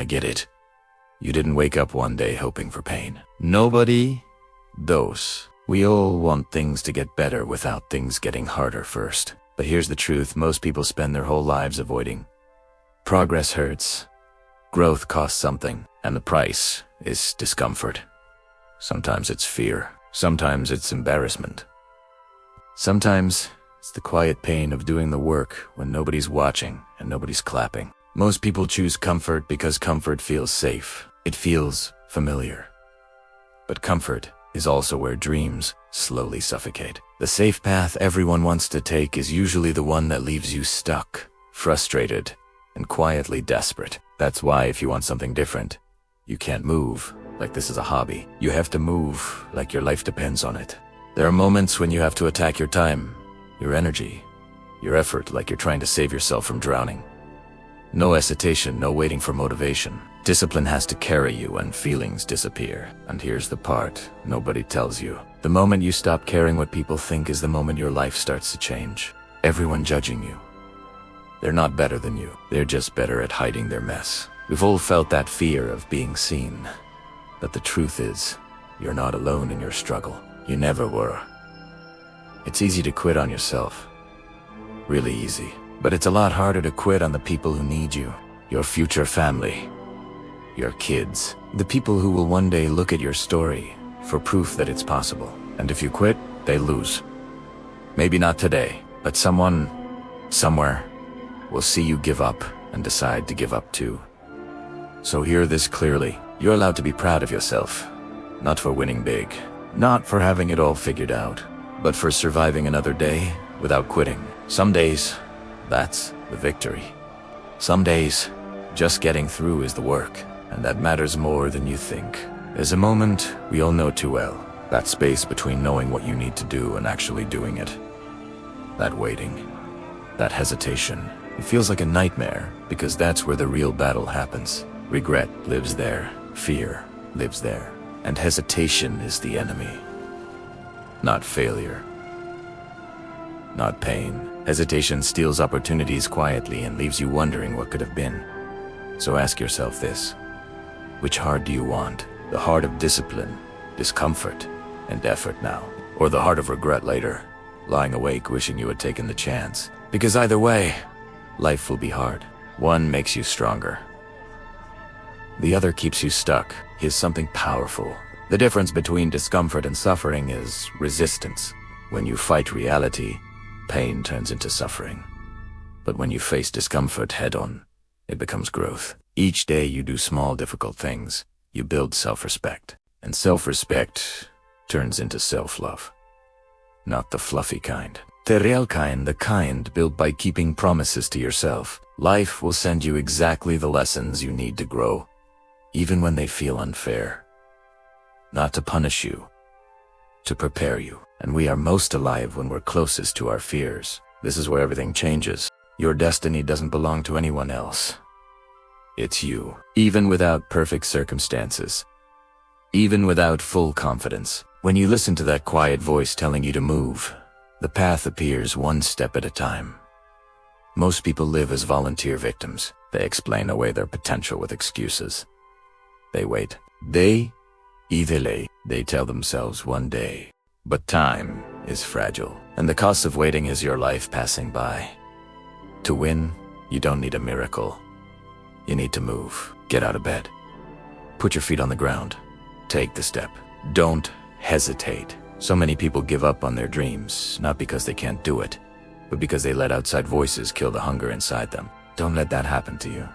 I get it. You didn't wake up one day hoping for pain. Nobody does. We all want things to get better without things getting harder first. But here's the truth, most people spend their whole lives avoiding. Progress hurts. Growth costs something, and the price is discomfort. Sometimes it's fear. Sometimes it's embarrassment. Sometimes it's the quiet pain of doing the work when nobody's watching and nobody's clapping. Most people choose comfort because comfort feels safe. It feels familiar. But comfort is also where dreams slowly suffocate. The safe path everyone wants to take is usually the one that leaves you stuck, frustrated, and quietly desperate. That's why if you want something different, you can't move like this is a hobby. You have to move like your life depends on it. There are moments when you have to attack your time, your energy, your effort, like you're trying to save yourself from drowning. No hesitation, no waiting for motivation. Discipline has to carry you when feelings disappear. And here's the part nobody tells you. The moment you stop caring what people think is the moment your life starts to change. Everyone judging you. They're not better than you. They're just better at hiding their mess. We've all felt that fear of being seen. But the truth is, you're not alone in your struggle. You never were. It's easy to quit on yourself. Really easy. But it's a lot harder to quit on the people who need you. Your future family. Your kids. The people who will one day look at your story for proof that it's possible. And if you quit, they lose. Maybe not today, but someone, somewhere, will see you give up and decide to give up too. So hear this clearly. You're allowed to be proud of yourself. Not for winning big. Not for having it all figured out. But for surviving another day without quitting. Some days, that's the victory. Some days, just getting through is the work. And that matters more than you think. There's a moment we all know too well. That space between knowing what you need to do and actually doing it. That waiting. That hesitation. It feels like a nightmare because that's where the real battle happens. Regret lives there. Fear lives there. And hesitation is the enemy. Not failure. Not pain. Hesitation steals opportunities quietly and leaves you wondering what could have been. So ask yourself this. Which heart do you want? The heart of discipline, discomfort, and effort now? Or the heart of regret later, lying awake wishing you had taken the chance? Because either way, life will be hard. One makes you stronger. The other keeps you stuck. Here's something powerful. The difference between discomfort and suffering is resistance. When you fight reality, pain turns into suffering. But when you face discomfort head-on, it becomes growth. Each day you do small, difficult things, you build self-respect. And self-respect turns into self-love. Not the fluffy kind. The real kind, the kind built by keeping promises to yourself. Life will send you exactly the lessons you need to grow, even when they feel unfair. Not to punish you, to prepare you. And we are most alive when we're closest to our fears. This is where everything changes. Your destiny doesn't belong to anyone else. It's you. Even without perfect circumstances. Even without full confidence. When you listen to that quiet voice telling you to move, the path appears one step at a time. Most people live as volunteer victims. They explain away their potential with excuses. They wait. They delay. They tell themselves one day. But time is fragile, and the cost of waiting is your life passing by. To win, you don't need a miracle. You need to move. Get out of bed. Put your feet on the ground. Take the step. Don't hesitate. So many people give up on their dreams, not because they can't do it, but because they let outside voices kill the hunger inside them. Don't let that happen to you.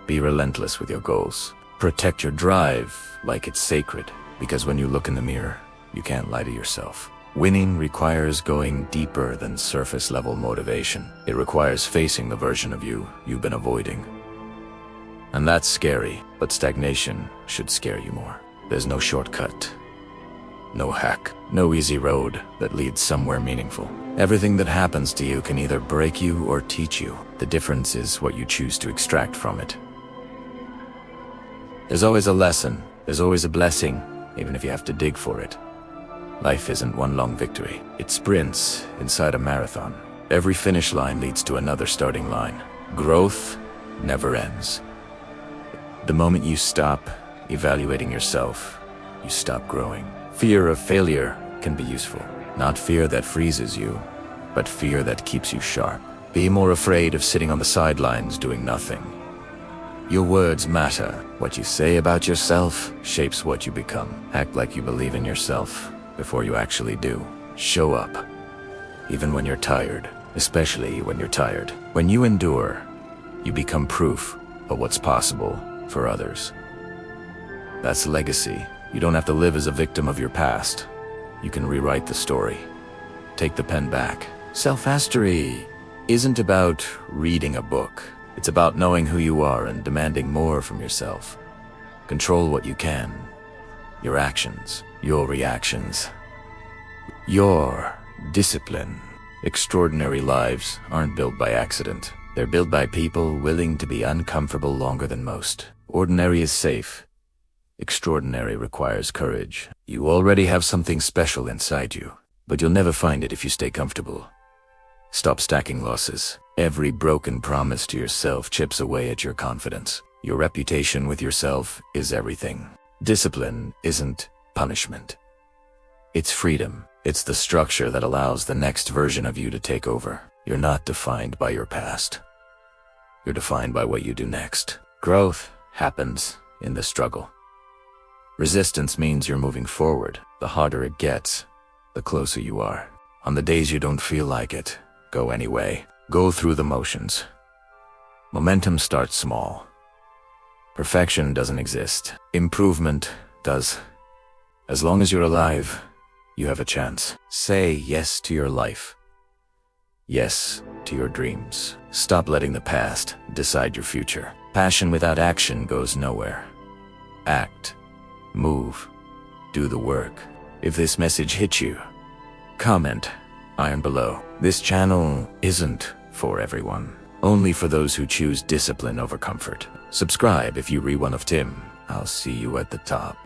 Be relentless with your goals. Protect your drive like it's sacred, because when you look in the mirror, you can't lie to yourself. Winning requires going deeper than surface-level motivation. It requires facing the version of you you've been avoiding. And that's scary, but stagnation should scare you more. There's no shortcut, no hack, no easy road that leads somewhere meaningful. Everything that happens to you can either break you or teach you. The difference is what you choose to extract from it. There's always a lesson, there's always a blessing, even if you have to dig for it. Life isn't one long victory. It sprints inside a marathon. Every finish line leads to another starting line. Growth never ends. The moment you stop evaluating yourself, you stop growing. Fear of failure can be useful. Not fear that freezes you, but fear that keeps you sharp. Be more afraid of sitting on the sidelines doing nothing. Your words matter. What you say about yourself shapes what you become. Act like you believe in yourself before you actually do. Show up, even when you're tired, especially when you're tired. When you endure, you become proof of what's possible for others. That's legacy. You don't have to live as a victim of your past. You can rewrite the story. Take the pen back. Self-mastery isn't about reading a book. It's about knowing who you are and demanding more from yourself. Control what you can. Your actions, your reactions, your discipline. Extraordinary lives aren't built by accident. They're built by people willing to be uncomfortable longer than most. Ordinary is safe. Extraordinary requires courage. You already have something special inside you, but you'll never find it if you stay comfortable. Stop stacking losses. Every broken promise to yourself chips away at your confidence. Your reputation with yourself is everything. Discipline isn't punishment. It's freedom. It's the structure that allows the next version of you to take over. You're not defined by your past. You're defined by what you do next. Growth happens in the struggle. Resistance means you're moving forward. The harder it gets, the closer you are. On the days you don't feel like it, go anyway. Go through the motions. Momentum starts small. Perfection doesn't exist. Improvement does. As long as you're alive, you have a chance. Say yes to your life. Yes to your dreams. Stop letting the past decide your future. Passion without action goes nowhere. Act. Move. Do the work. If this message hit you, comment iron below. This channel isn't for everyone. Only for those who choose discipline over comfort. Subscribe if you re one of Tim. I'll see you at the top.